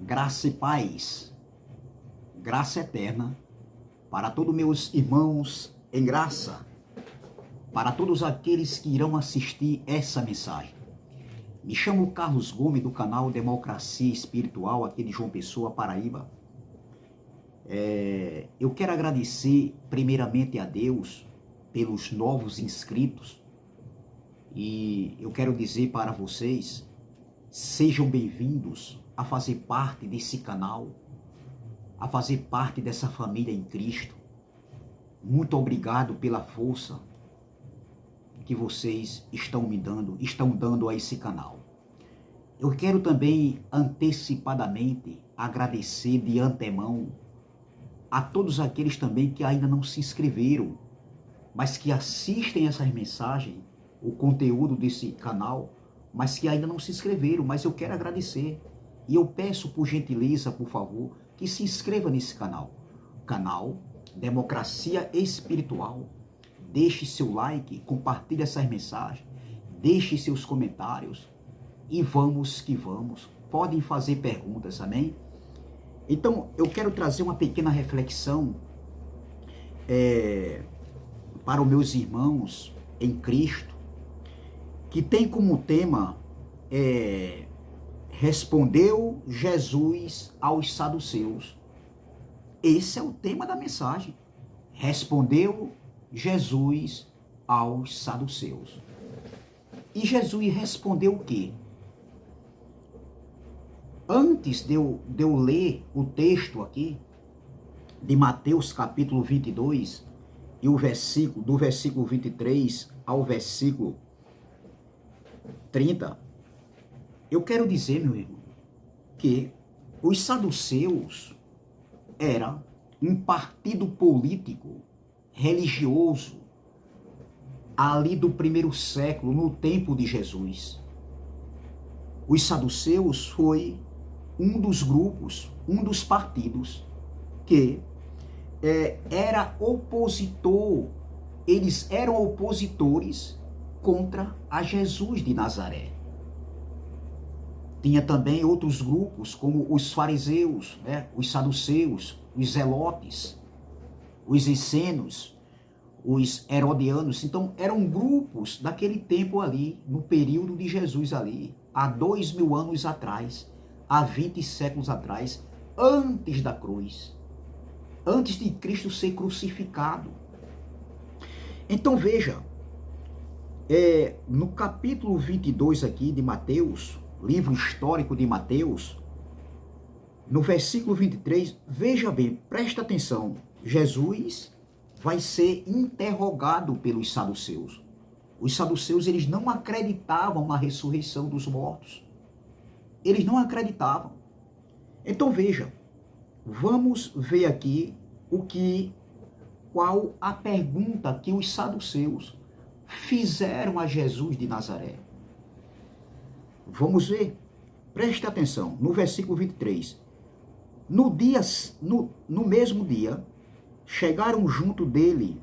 Graça e paz, graça eterna para todos meus irmãos em graça, para todos aqueles que irão assistir essa mensagem. Me chamo Carlos Gomes, do canal Democracia Espiritual, aqui de João Pessoa, Paraíba. Eu quero agradecer primeiramente a Deus pelos novos inscritos e eu quero dizer para vocês, sejam bem-vindos a fazer parte desse canal, a fazer parte dessa família em Cristo. Muito obrigado pela força que vocês estão dando a esse canal. Eu quero também antecipadamente agradecer de antemão a todos aqueles também que ainda não se inscreveram, mas que assistem essas mensagens, o conteúdo desse canal, mas que ainda não se inscreveram, mas eu quero agradecer. E eu peço por gentileza, por favor, que se inscreva nesse canal. Canal Democracia Espiritual. Deixe seu like, compartilhe essas mensagens, deixe seus comentários e vamos que vamos. Podem fazer perguntas, amém? Então, eu quero trazer uma pequena reflexão para os meus irmãos em Cristo, que tem como tema respondeu Jesus aos saduceus. Esse é o tema da mensagem. Respondeu Jesus aos saduceus. E Jesus respondeu o quê? Antes de eu ler o texto aqui, de Mateus capítulo 22, e do versículo 23 ao versículo 30, eu quero dizer, meu irmão, que os saduceus eram um partido político, religioso, ali do primeiro século, no tempo de Jesus. Os saduceus foi um dos grupos, um dos partidos que era opositor, eles eram opositores contra a Jesus de Nazaré. Tinha também outros grupos, como os fariseus, os saduceus, os zelotes, os essenos, os herodianos. Então, eram grupos daquele tempo ali, no período de Jesus ali, há 2000 anos atrás, há 20 séculos atrás, antes da cruz, antes de Cristo ser crucificado. Então, veja, no capítulo 22 aqui de Mateus, livro histórico de Mateus, no versículo 23, veja bem, presta atenção, Jesus vai ser interrogado pelos saduceus. Os saduceus, eles não acreditavam na ressurreição dos mortos. Eles não acreditavam. Então veja, vamos ver aqui qual a pergunta que os saduceus fizeram a Jesus de Nazaré. Vamos ver, preste atenção, no versículo 23. No mesmo dia, chegaram junto dele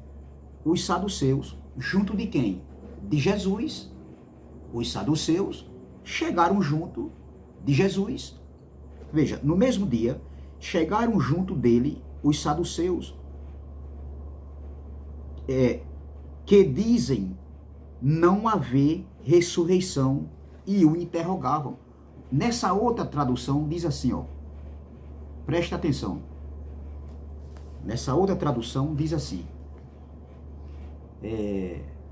os saduceus. Junto de quem? De Jesus. Os saduceus chegaram junto de Jesus. Veja, no mesmo dia, chegaram junto dele os saduceus, que dizem não haver ressurreição, e o interrogavam. Nessa outra tradução diz assim, presta atenção. Nessa outra tradução diz assim,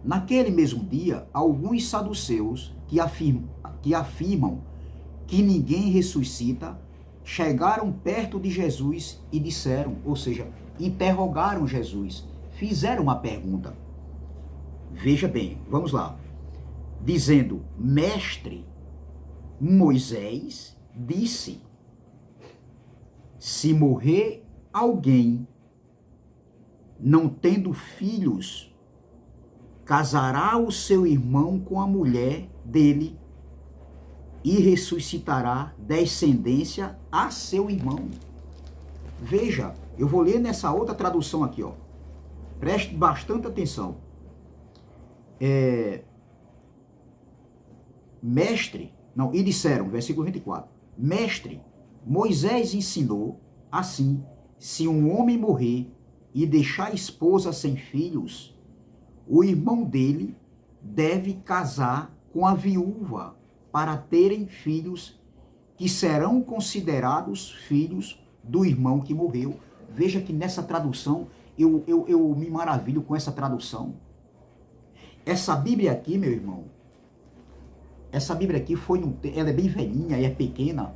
naquele mesmo dia, alguns saduceus que afirmam que ninguém ressuscita, chegaram perto de Jesus e disseram, ou seja, interrogaram Jesus, fizeram uma pergunta. Veja bem, vamos lá. Dizendo, mestre, Moisés disse, se morrer alguém não tendo filhos, casará o seu irmão com a mulher dele e ressuscitará descendência a seu irmão. Veja, eu vou ler nessa outra tradução aqui, preste bastante atenção. Mestre, não, e disseram, versículo 24, mestre, Moisés ensinou assim: se um homem morrer e deixar a esposa sem filhos, o irmão dele deve casar com a viúva para terem filhos que serão considerados filhos do irmão que morreu. Veja que nessa tradução, eu me maravilho com essa tradução. Essa Bíblia aqui, meu irmão, essa Bíblia aqui ela é bem velhinha e é pequena.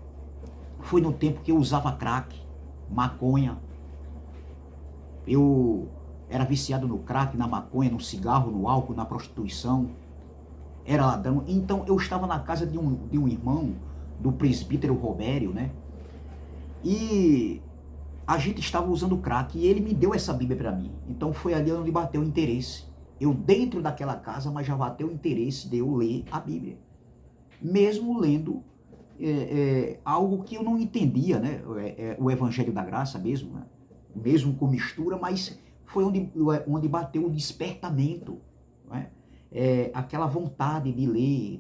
Foi no tempo que eu usava crack, maconha. Eu era viciado no crack, na maconha, no cigarro, no álcool, na prostituição. Era ladrão. Então eu estava na casa de um irmão, do presbítero Robério, né? E a gente estava usando crack e ele me deu essa Bíblia para mim. Então foi ali onde bateu o interesse. Eu dentro daquela casa, mas já bateu o interesse de eu ler a Bíblia. Mesmo lendo algo que eu não entendia, né? O Evangelho da Graça mesmo, né? Mesmo com mistura, mas foi onde bateu o despertamento, né? Aquela vontade de ler,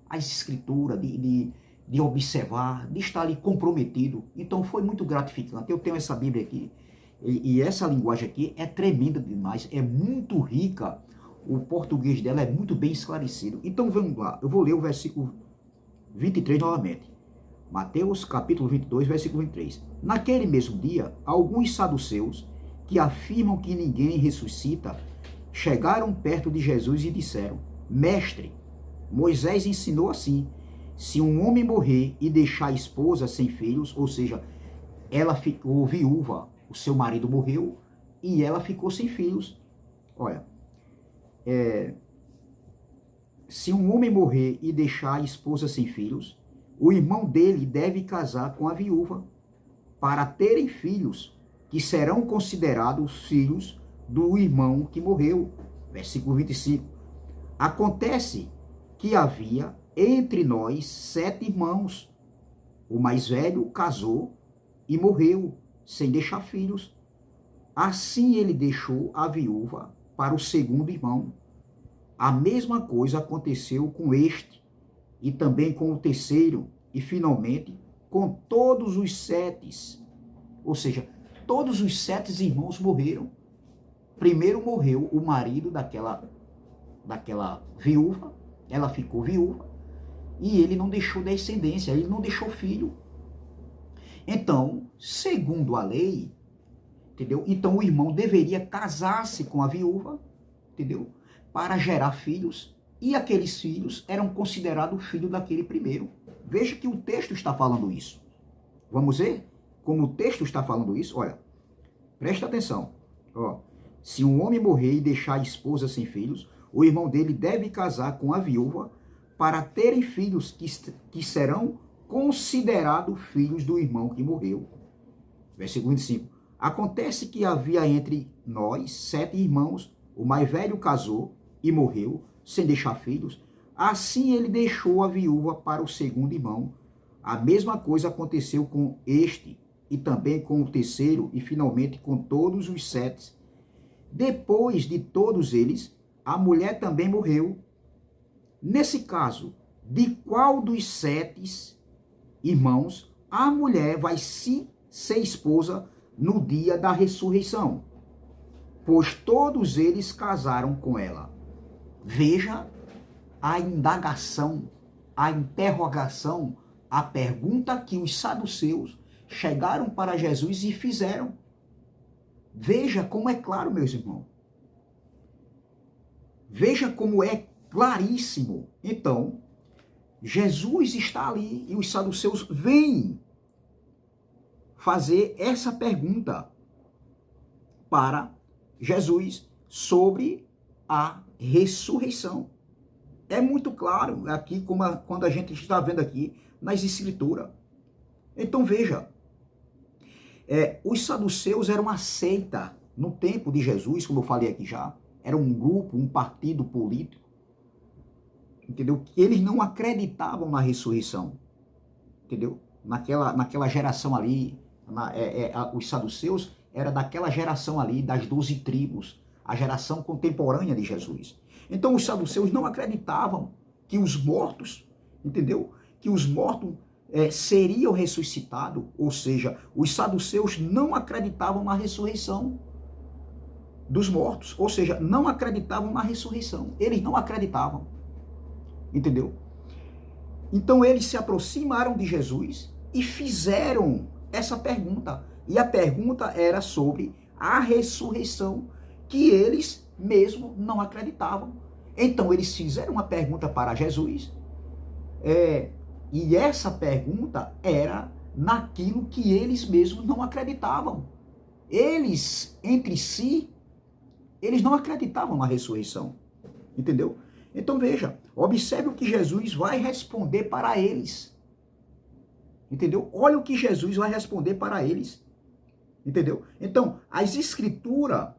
as escrituras, de observar, de estar ali comprometido. Então foi muito gratificante. Eu tenho essa Bíblia aqui, e essa linguagem aqui é tremenda demais, é muito rica, o português dela é muito bem esclarecido. Então vamos lá, eu vou ler o versículo 23 novamente. Mateus capítulo 22, versículo 23. Naquele mesmo dia, alguns saduceus, que afirmam que ninguém ressuscita, chegaram perto de Jesus e disseram: Mestre, Moisés ensinou assim: se um homem morrer e deixar a esposa sem filhos, ou seja, ela ficou viúva, o seu marido morreu e ela ficou sem filhos. Olha, se um homem morrer e deixar a esposa sem filhos, o irmão dele deve casar com a viúva para terem filhos que serão considerados filhos do irmão que morreu. Versículo 25. Acontece que havia entre nós 7 irmãos. O mais velho casou e morreu sem deixar filhos. Assim ele deixou a viúva para o segundo irmão. A mesma coisa aconteceu com este, e também com o terceiro, e finalmente com todos os 7. Ou seja, todos os 7 irmãos morreram. Primeiro morreu o marido daquela viúva, ela ficou viúva, e ele não deixou descendência, ele não deixou filho. Então, segundo a lei, entendeu? Então o irmão deveria casar-se com a viúva, entendeu? Para gerar filhos, e aqueles filhos eram considerados filhos daquele primeiro. Veja que o texto está falando isso. Vamos ver como o texto está falando isso? Olha, presta atenção. Ó, se um homem morrer e deixar a esposa sem filhos, o irmão dele deve casar com a viúva para terem filhos que serão considerados filhos do irmão que morreu. Versículo 25. Acontece que havia entre nós 7 irmãos, o mais velho casou e morreu, sem deixar filhos. Assim ele deixou a viúva para o segundo irmão. A mesma coisa aconteceu com este, e também com o terceiro, e finalmente com todos os 7. Depois de todos eles, a mulher também morreu. Nesse caso, de qual dos 7 irmãos a mulher vai ser esposa no dia da ressurreição? Pois todos eles casaram com ela. Veja a indagação, a interrogação, a pergunta que os saduceus chegaram para Jesus e fizeram. Veja como é claro, meus irmãos. Veja como é claríssimo. Então, Jesus está ali e os saduceus vêm fazer essa pergunta para Jesus sobre a ressurreição. É muito claro aqui, quando a gente está vendo aqui nas Escrituras. Então veja, os saduceus eram uma seita no tempo de Jesus, como eu falei aqui já. Era um grupo, um partido político, entendeu? Que eles não acreditavam na ressurreição, entendeu? Naquela geração ali, os saduceus era daquela geração ali, das 12 tribos, a geração contemporânea de Jesus. Então os saduceus não acreditavam que os mortos, entendeu? Que os mortos seria ressuscitado, ou seja, os saduceus não acreditavam na ressurreição dos mortos, ou seja, não acreditavam na ressurreição, eles não acreditavam, entendeu? Então eles se aproximaram de Jesus e fizeram essa pergunta, e a pergunta era sobre a ressurreição, que eles mesmo não acreditavam. Então eles fizeram uma pergunta para Jesus, e essa pergunta era naquilo que eles mesmos não acreditavam. Eles, entre si, eles não acreditavam na ressurreição. Entendeu? Então veja, observe o que Jesus vai responder para eles. Entendeu? Olha o que Jesus vai responder para eles. Entendeu? Então, as escrituras,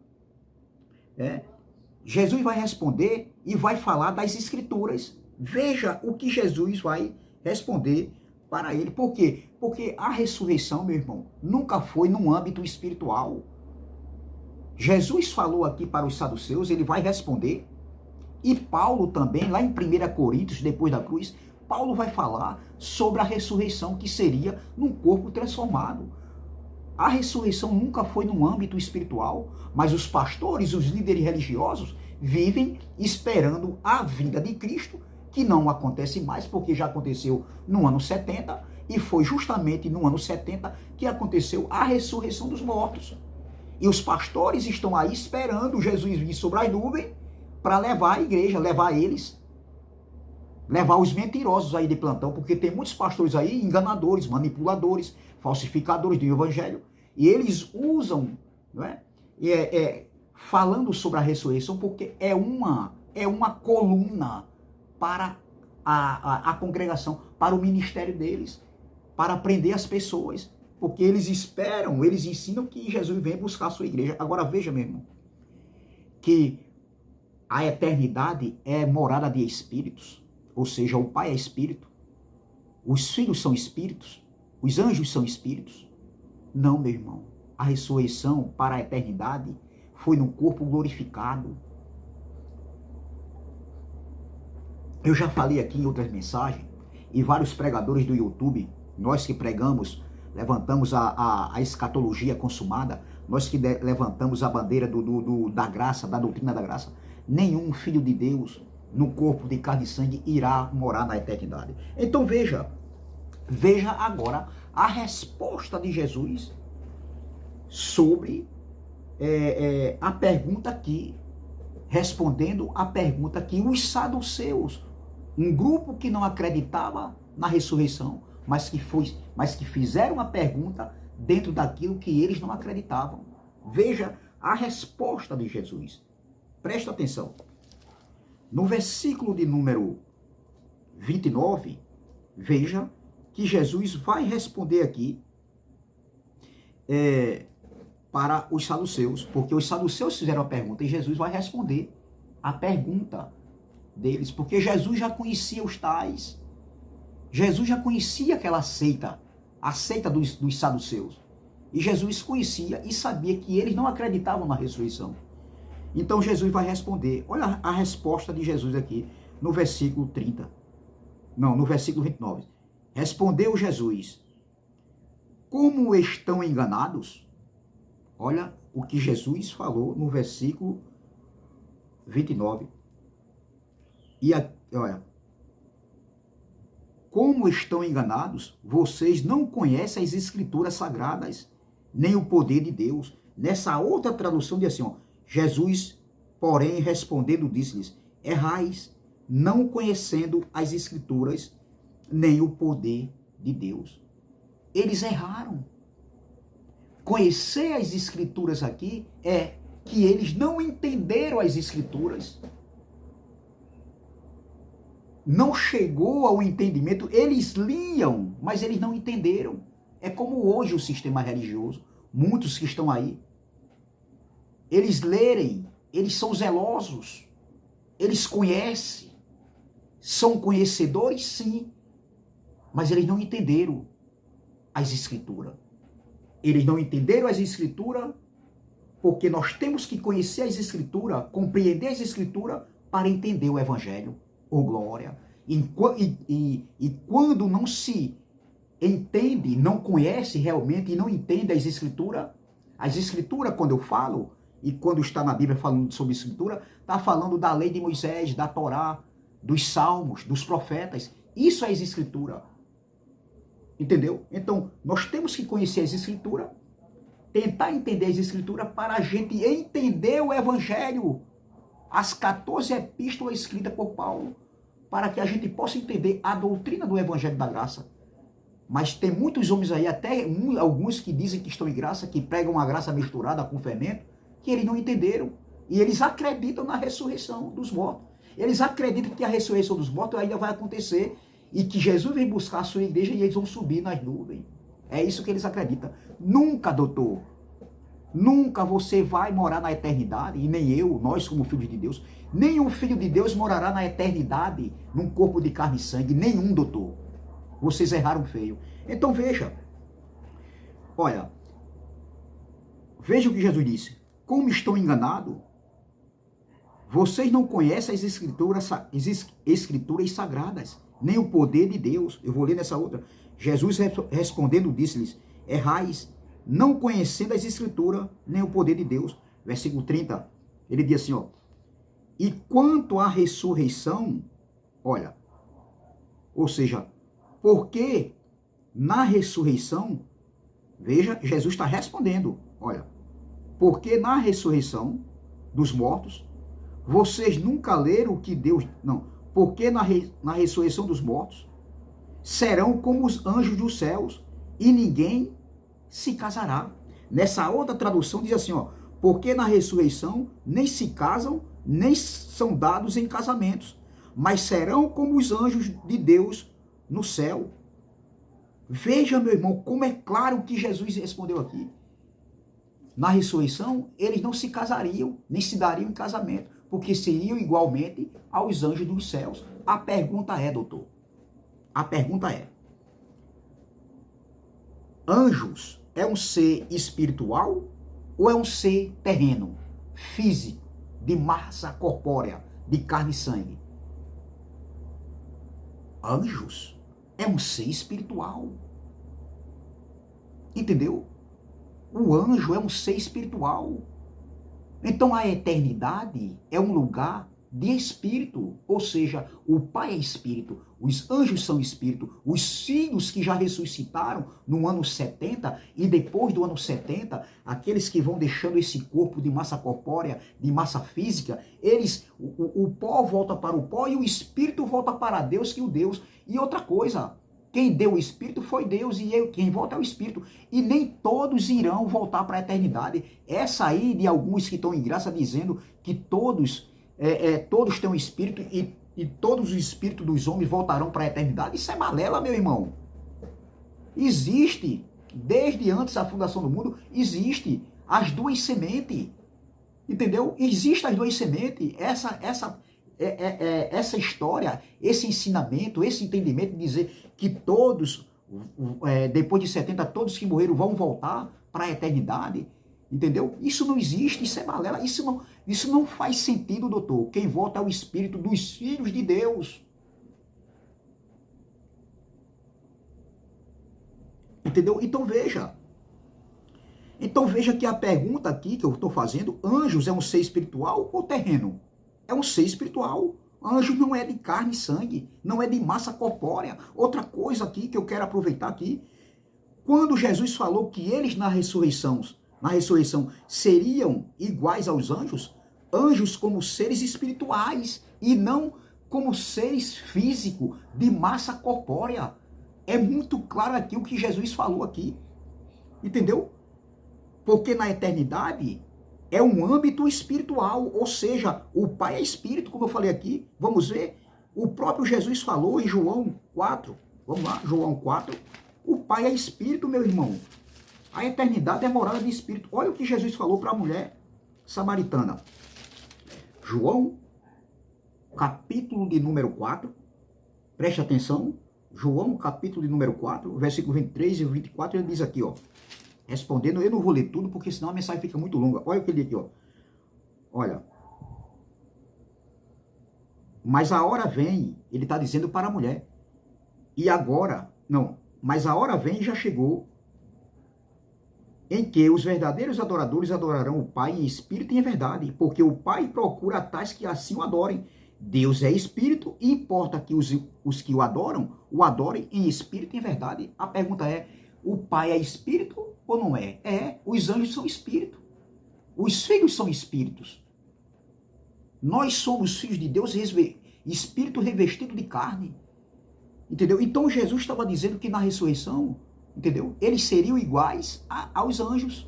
Jesus vai responder e vai falar das escrituras. Veja o que Jesus vai responder para ele. Por quê? Porque a ressurreição, meu irmão, nunca foi num âmbito espiritual. Jesus falou aqui para os saduceus, ele vai responder. E Paulo também, lá em 1 Coríntios, depois da cruz, Paulo vai falar sobre a ressurreição que seria num corpo transformado. A ressurreição nunca foi num âmbito espiritual, mas os pastores, os líderes religiosos, vivem esperando a vinda de Cristo, que não acontece mais, porque já aconteceu no ano 70, e foi justamente no ano 70 que aconteceu a ressurreição dos mortos. E os pastores estão aí esperando Jesus vir sobre as nuvens para levar a igreja, levar eles, levar os mentirosos aí de plantão, porque tem muitos pastores aí enganadores, manipuladores, falsificadores do evangelho, e eles usam, não é? Falando sobre a ressurreição, porque é uma coluna para a congregação, para o ministério deles, para prender as pessoas, porque eles esperam, eles ensinam que Jesus vem buscar a sua igreja. Agora veja, meu irmão, que a eternidade é morada de espíritos, ou seja, o Pai é espírito, os filhos são espíritos, os anjos são espíritos. Não, meu irmão, a ressurreição para a eternidade foi no corpo glorificado. Eu já falei aqui em outras mensagens, e vários pregadores do YouTube, nós que pregamos, levantamos a escatologia consumada, nós que levantamos a bandeira da graça, da doutrina da graça, nenhum filho de Deus no corpo de carne e sangue irá morar na eternidade. Então veja agora a resposta de Jesus sobre a pergunta aqui, respondendo a pergunta que os saduceus, um grupo que não acreditava na ressurreição, mas que fizeram uma pergunta dentro daquilo que eles não acreditavam. Veja a resposta de Jesus. Presta atenção. No versículo de número 29, veja que Jesus vai responder aqui para os saduceus, porque os saduceus fizeram a pergunta e Jesus vai responder a pergunta deles, porque Jesus já conhecia os tais. Jesus já conhecia aquela seita, a seita dos saduceus. E Jesus conhecia e sabia que eles não acreditavam na ressurreição. Então Jesus vai responder. Olha a resposta de Jesus aqui no versículo 30. Não, no versículo 29. Respondeu Jesus: como estão enganados? Olha o que Jesus falou no versículo 29. E olha, como estão enganados, vocês não conhecem as escrituras sagradas, nem o poder de Deus. Nessa outra tradução diz assim, ó, Jesus, porém, respondendo, disse-lhes: errais, não conhecendo as escrituras, nem o poder de Deus. Eles erraram. Conhecer as escrituras aqui é que eles não entenderam as escrituras. Não chegou ao entendimento, eles liam, mas eles não entenderam. É como hoje o sistema religioso, muitos que estão aí, eles lerem, eles são zelosos, eles conhecem, são conhecedores sim, mas eles não entenderam as escrituras. Eles não entenderam as escrituras porque nós temos que conhecer as escrituras, compreender as escrituras para entender o evangelho. Oh, glória! E quando não se entende, não conhece realmente e não entende as escrituras. As escrituras, quando eu falo, e quando está na Bíblia falando sobre escritura, está falando da lei de Moisés, da Torá, dos salmos, dos profetas. Isso é as escrituras. Entendeu? Então, nós temos que conhecer as escrituras, tentar entender as escrituras para a gente entender o evangelho, as 14 epístolas escritas por Paulo, para que a gente possa entender a doutrina do evangelho da graça. Mas tem muitos homens aí, até alguns que dizem que estão em graça, que pregam a graça misturada com fermento, que eles não entenderam. E eles acreditam na ressurreição dos mortos. Eles acreditam que a ressurreição dos mortos ainda vai acontecer e que Jesus vem buscar a sua igreja e eles vão subir nas nuvens. É isso que eles acreditam. Nunca, doutor, nunca você vai morar na eternidade, e nem eu, nós como filhos de Deus, nenhum filho de Deus morará na eternidade num corpo de carne e sangue. Nenhum, doutor. Vocês erraram feio. Então veja, olha, veja o que Jesus disse. Como estão enganados, vocês não conhecem as escrituras sagradas, nem o poder de Deus. Eu vou ler nessa outra. Jesus respondendo disse-lhes, errais, não conhecendo as escrituras, nem o poder de Deus. Versículo 30, ele diz assim, ó, e quanto à ressurreição, olha, ou seja, porque na ressurreição, veja, Jesus está respondendo, olha, porque na ressurreição dos mortos, vocês nunca leram o que Deus... Não, porque na ressurreição dos mortos, serão como os anjos dos céus, e ninguém se casará. Nessa outra tradução diz assim, ó, porque na ressurreição nem se casam, nem são dados em casamentos, mas serão como os anjos de Deus no céu. Veja, meu irmão, como é claro que Jesus respondeu aqui. Na ressurreição, eles não se casariam, nem se dariam em casamento, porque seriam igualmente aos anjos dos céus. A pergunta é, doutor, a pergunta é, anjos é um ser espiritual ou é um ser terreno, físico, de massa corpórea, de carne e sangue? Anjos é um ser espiritual. Entendeu? O anjo é um ser espiritual. Então a eternidade é um lugar de espírito, ou seja, o Pai é espírito, os anjos são espírito, os filhos que já ressuscitaram no ano 70 e depois do ano 70, aqueles que vão deixando esse corpo de massa corpórea, de massa física, eles, o pó volta para o pó e o espírito volta para Deus, que o Deus. E outra coisa, quem deu o Espírito foi Deus e quem volta é o Espírito. E nem todos irão voltar para a eternidade. Essa aí de alguns que estão em graça dizendo que todos têm um Espírito e todos os Espíritos dos homens voltarão para a eternidade. Isso é balela, meu irmão. Existe, desde antes da fundação do mundo, existe as duas sementes. Entendeu? Existem as duas sementes. Essa história, esse ensinamento, esse entendimento de dizer que todos, depois de 70, todos que morreram vão voltar para a eternidade, entendeu? Isso não existe, isso é balela, isso não faz sentido, doutor. Quem volta é o Espírito dos filhos de Deus. Entendeu? Então veja que a pergunta aqui que eu estou fazendo, anjos é um ser espiritual ou terreno? É um ser espiritual. Anjo não é de carne e sangue, não é de massa corpórea. Outra coisa aqui que eu quero aproveitar aqui, quando Jesus falou que eles na ressurreição seriam iguais aos anjos, anjos como seres espirituais e não como seres físicos de massa corpórea. É muito claro aqui o que Jesus falou aqui. Entendeu? Porque na eternidade é um âmbito espiritual, ou seja, o Pai é espírito, como eu falei aqui. Vamos ver? O próprio Jesus falou em João 4. Vamos lá, João 4. O Pai é espírito, meu irmão. A eternidade é morada de espírito. Olha o que Jesus falou para a mulher samaritana. João, capítulo de número 4. Preste atenção. João, capítulo de número 4, versículo 23 e 24, ele diz aqui, ó. Respondendo, eu não vou ler tudo, porque senão a mensagem fica muito longa. Olha o que ele diz aqui, ó. Olha. Mas a hora vem, ele está dizendo para a mulher. E agora, não, mas a hora vem e já chegou, em que os verdadeiros adoradores adorarão o Pai em espírito e em verdade, porque o Pai procura tais que assim o adorem. Deus é espírito e importa que os que o adorem em espírito e em verdade. A pergunta é, o Pai é espírito ou não é? É, os anjos são espírito. Os filhos são espíritos. Nós somos filhos de Deus, espírito revestido de carne. Entendeu? Então Jesus estava dizendo que na ressurreição, entendeu? Eles seriam iguais aos anjos.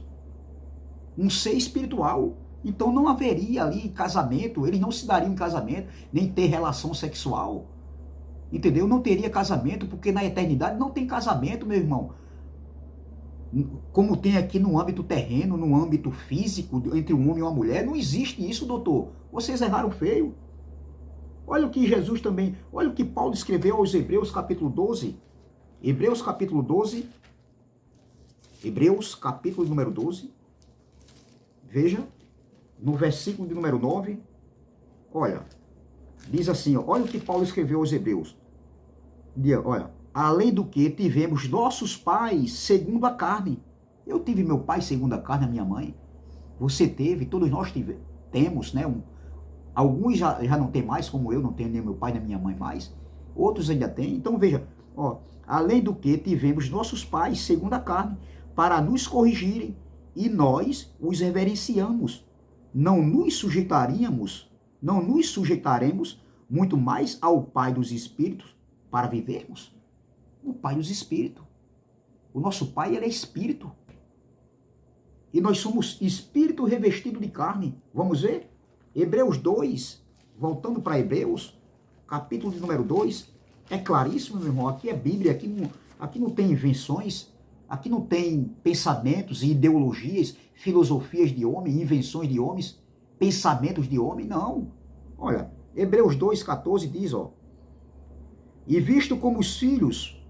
Um ser espiritual. Então não haveria ali casamento, eles não se dariam em casamento, nem ter relação sexual. Entendeu? Não teria casamento, porque na eternidade não tem casamento, meu irmão. Como tem aqui no âmbito terreno, no âmbito físico, entre um homem e uma mulher, não existe isso, doutor. Vocês erraram feio. Olha o que Jesus também, olha o que Paulo escreveu aos Hebreus capítulo 12. Hebreus capítulo 12. Hebreus capítulo número 12. Veja, no versículo de número 9. Olha, diz assim, ó, olha o que Paulo escreveu aos Hebreus. Olha, além do que tivemos nossos pais segundo a carne. Eu tive meu pai segundo a carne, a minha mãe. Você teve, todos nós temos, né? Alguns já não tem mais, como eu, não tenho nem meu pai nem minha mãe mais. Outros ainda têm. Então veja, ó, além do que tivemos nossos pais segundo a carne, para nos corrigirem, e nós os reverenciamos. Não nos sujeitaremos muito mais ao Pai dos Espíritos para vivermos? O Pai dos Espíritos. O nosso Pai, ele é Espírito. E nós somos Espírito revestido de carne. Vamos ver? Hebreus 2, voltando para Hebreus, capítulo de número 2, é claríssimo, meu irmão, aqui é Bíblia, aqui não tem invenções, aqui não tem pensamentos e ideologias, filosofias de homem, invenções de homens, pensamentos de homem, não. Olha, Hebreus 2,14 diz, ó, e visto como os filhos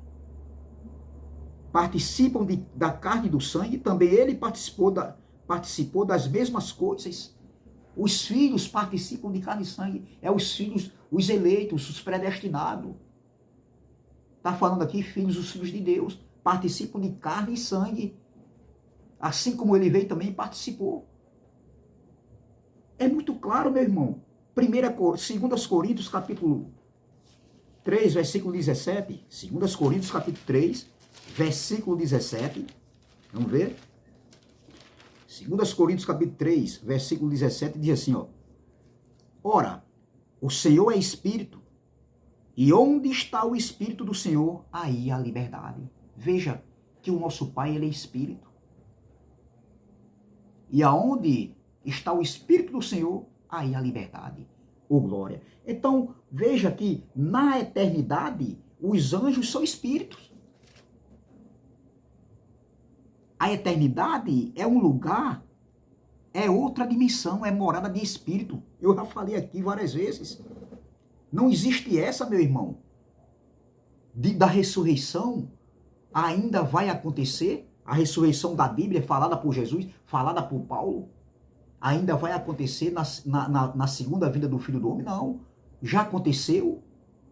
participam da carne e do sangue, também ele participou das mesmas coisas. Os filhos participam de carne e sangue. É os filhos, os eleitos, os predestinados. Está falando aqui, filhos, os filhos de Deus, participam de carne e sangue. Assim como ele veio também participou. É muito claro, meu irmão. 2 Coríntios, capítulo 3, versículo 17. 2 Coríntios, capítulo 3, versículo 17. Vamos ver? 2 Coríntios capítulo 3, versículo 17, diz assim, ó. Ora, o Senhor é Espírito, e onde está o Espírito do Senhor, aí a liberdade. Veja que o nosso Pai, ele é Espírito. E aonde está o Espírito do Senhor, aí a liberdade. Ô glória. Então, veja que na eternidade, os anjos são espíritos. A eternidade é um lugar, é outra dimensão, é morada de espírito. Eu já falei aqui várias vezes. Não existe essa, meu irmão. Da ressurreição ainda vai acontecer. A ressurreição da Bíblia, falada por Jesus, falada por Paulo, ainda vai acontecer na segunda vinda do Filho do Homem? Não. Já aconteceu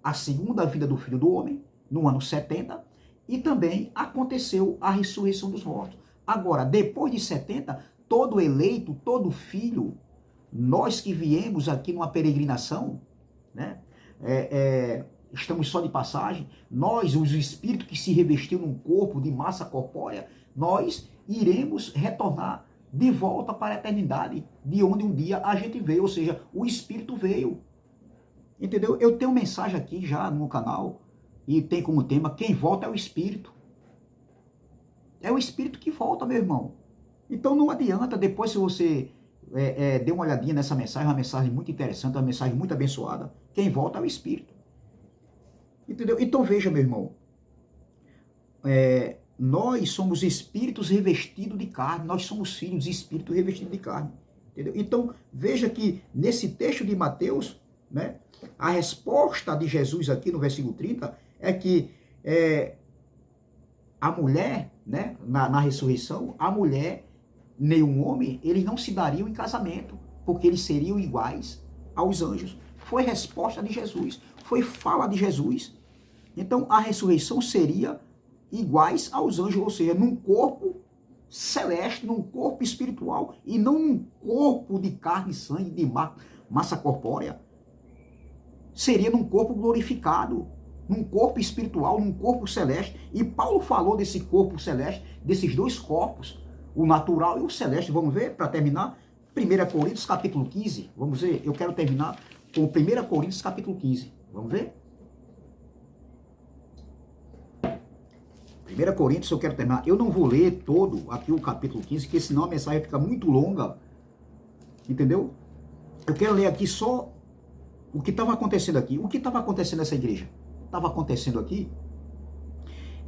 a segunda vinda do Filho do Homem, no ano 70, e também aconteceu a ressurreição dos mortos. Agora, depois de 70, todo eleito, todo filho, nós que viemos aqui numa peregrinação, né, estamos só de passagem, nós, os espíritos que se revestiu num corpo de massa corpórea, nós iremos retornar de volta para a eternidade, de onde um dia a gente veio, ou seja, o espírito veio. Entendeu? Eu tenho mensagem aqui já no canal, e tem como tema, quem volta é o Espírito. É o Espírito que volta, meu irmão. Então não adianta, depois se você der uma olhadinha nessa mensagem, uma mensagem muito interessante, uma mensagem muito abençoada, quem volta é o Espírito. Entendeu? Então veja, meu irmão, nós somos espíritos revestidos de carne, nós somos filhos de espírito revestido de carne. Entendeu? Então veja que nesse texto de Mateus, né, a resposta de Jesus aqui no versículo 30 é que a mulher, né, na ressurreição, a mulher, nenhum homem, eles não se dariam em casamento, porque eles seriam iguais aos anjos. Foi resposta de Jesus, foi fala de Jesus. Então a ressurreição seria iguais aos anjos, ou seja, num corpo celeste, num corpo espiritual, e não num corpo de carne e sangue, de massa corpórea. Seria num corpo glorificado, num corpo espiritual, num corpo celeste. E Paulo falou desse corpo celeste, desses dois corpos, o natural e o celeste. Vamos ver, para terminar, 1 Coríntios capítulo 15. Vamos ver, eu quero terminar com 1 Coríntios capítulo 15. Vamos ver? 1 Coríntios eu quero terminar. Eu não vou ler todo aqui o capítulo 15, porque senão a mensagem fica muito longa. Entendeu? Eu quero ler aqui só o que estava acontecendo aqui. O que estava acontecendo nessa igreja? Estava acontecendo aqui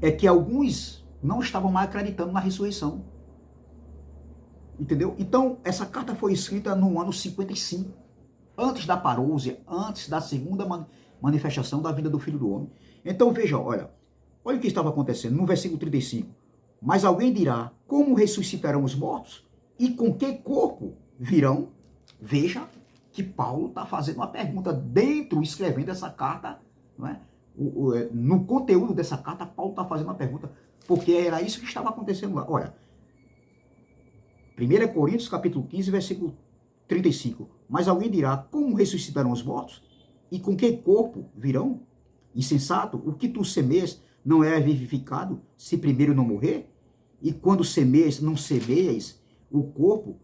é que alguns não estavam mais acreditando na ressurreição. Entendeu? Então, essa carta foi escrita no ano 55, antes da parousia, antes da segunda manifestação da vinda do Filho do Homem. Então, veja, olha o que estava acontecendo no versículo 35. Mas alguém dirá, como ressuscitarão os mortos? E com que corpo virão? Veja que Paulo está fazendo uma pergunta dentro, escrevendo essa carta, não é? No conteúdo dessa carta, Paulo está fazendo uma pergunta, porque era isso que estava acontecendo lá. Olha, 1 Coríntios capítulo 15, versículo 35. Mas alguém dirá, como ressuscitarão os mortos? E com que corpo virão? Insensato, o que tu semeias não é vivificado, se primeiro não morrer? E quando semeias, não semeias o corpo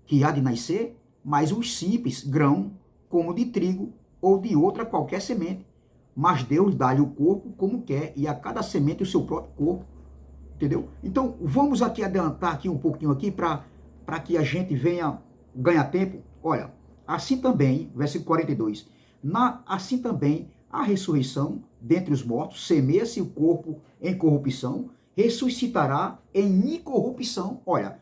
que há de nascer? Mas os simples grão, como de trigo ou de outra qualquer semente. Mas Deus dá-lhe o corpo como quer, e a cada semente o seu próprio corpo. Entendeu? Então, vamos aqui adiantar aqui um pouquinho aqui para que a gente venha ganhar tempo. Olha, assim também, versículo 42, assim também a ressurreição dentre os mortos, semeia-se o corpo em corrupção, ressuscitará em incorrupção. Olha,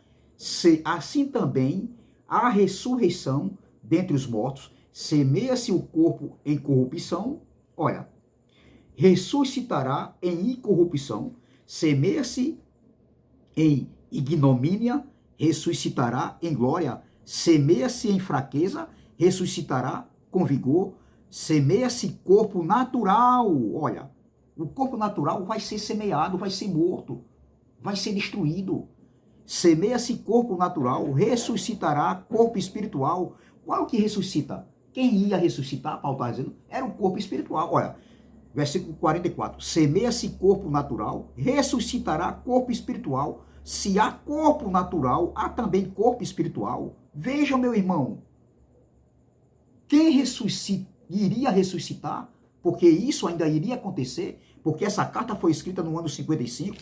assim também a ressurreição dentre os mortos, semeia-se o corpo em corrupção, olha, ressuscitará em incorrupção, semeia-se em ignomínia, ressuscitará em glória, semeia-se em fraqueza, ressuscitará com vigor, semeia-se corpo natural, olha, o corpo natural vai ser semeado, vai ser morto, vai ser destruído. Semeia-se corpo natural, ressuscitará corpo espiritual. Qual que ressuscita? Quem ia ressuscitar, Paulo está dizendo, era o corpo espiritual. Olha, versículo 44. Semeia-se corpo natural, ressuscitará corpo espiritual. Se há corpo natural, há também corpo espiritual. Veja, meu irmão, quem iria ressuscitar, porque isso ainda iria acontecer, porque essa carta foi escrita no ano 55,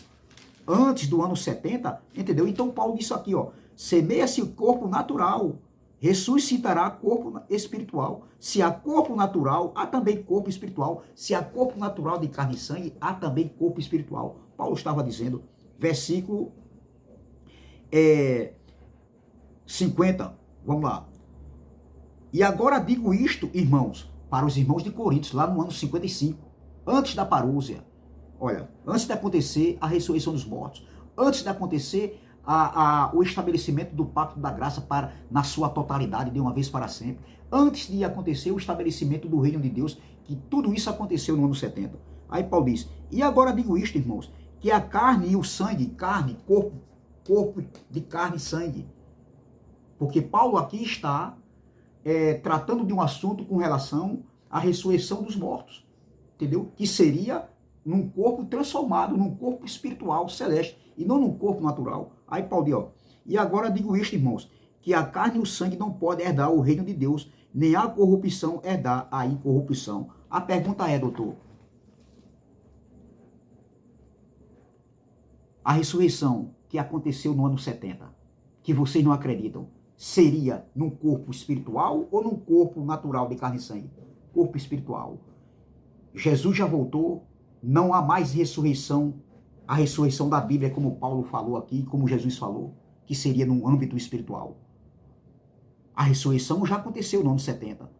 antes do ano 70, entendeu? Então Paulo disse aqui, ó, semeia-se o corpo natural, ressuscitará corpo espiritual. Se há corpo natural, há também corpo espiritual. Se há corpo natural de carne e sangue, há também corpo espiritual. Paulo estava dizendo, versículo 50, vamos lá. E agora digo isto, irmãos, para os irmãos de Coríntios, lá no ano 55, antes da parousia. Olha, antes de acontecer a ressurreição dos mortos, antes de acontecer o estabelecimento do pacto da graça na sua totalidade, de uma vez para sempre, antes de acontecer o estabelecimento do reino de Deus, que tudo isso aconteceu no ano 70. Aí Paulo diz, e agora digo isto, irmãos, que a carne e o sangue, carne, corpo de carne e sangue, porque Paulo aqui está tratando de um assunto com relação à ressurreição dos mortos, entendeu? Que seria num corpo transformado, num corpo espiritual, celeste, e não num corpo natural. Aí Paulo diz, ó, e agora digo isto, irmãos, que a carne e o sangue não podem herdar o reino de Deus, nem a corrupção herdar a incorrupção. A pergunta é, doutor, a ressurreição que aconteceu no ano 70, que vocês não acreditam, seria num corpo espiritual ou num corpo natural de carne e sangue? Corpo espiritual. Jesus já voltou, não há mais ressurreição, a ressurreição da Bíblia, como Paulo falou aqui, como Jesus falou, que seria num âmbito espiritual. A ressurreição já aconteceu no ano 70.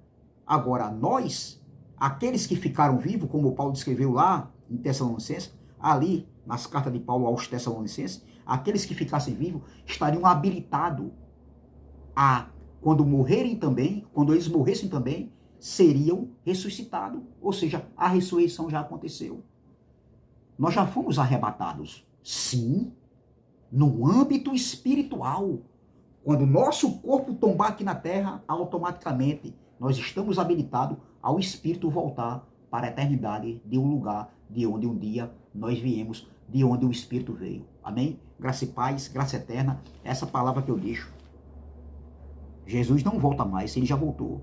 Agora, nós, aqueles que ficaram vivos, como Paulo descreveu lá em Tessalonicenses, ali nas cartas de Paulo aos Tessalonicenses, aqueles que ficassem vivos estariam habilitados a, quando morrerem também, quando eles morressem também, seriam ressuscitados. Ou seja, a ressurreição já aconteceu. Nós já fomos arrebatados. Sim, no âmbito espiritual. Quando o nosso corpo tombar aqui na terra, automaticamente nós estamos habilitados ao Espírito voltar para a eternidade de um lugar de onde um dia nós viemos, de onde o Espírito veio. Amém? Graça e paz, graça eterna. Essa palavra que eu deixo. Jesus não volta mais, ele já voltou.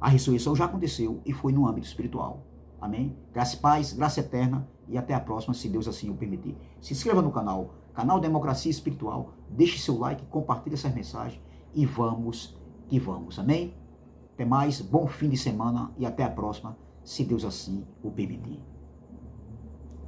A ressurreição já aconteceu e foi no âmbito espiritual. Amém? Graça e paz, graça eterna e até a próxima, se Deus assim o permitir. Se inscreva no canal Democracia Espiritual, deixe seu like, compartilhe essas mensagens e vamos que vamos. Amém? Até mais, bom fim de semana e até a próxima, se Deus assim o permitir.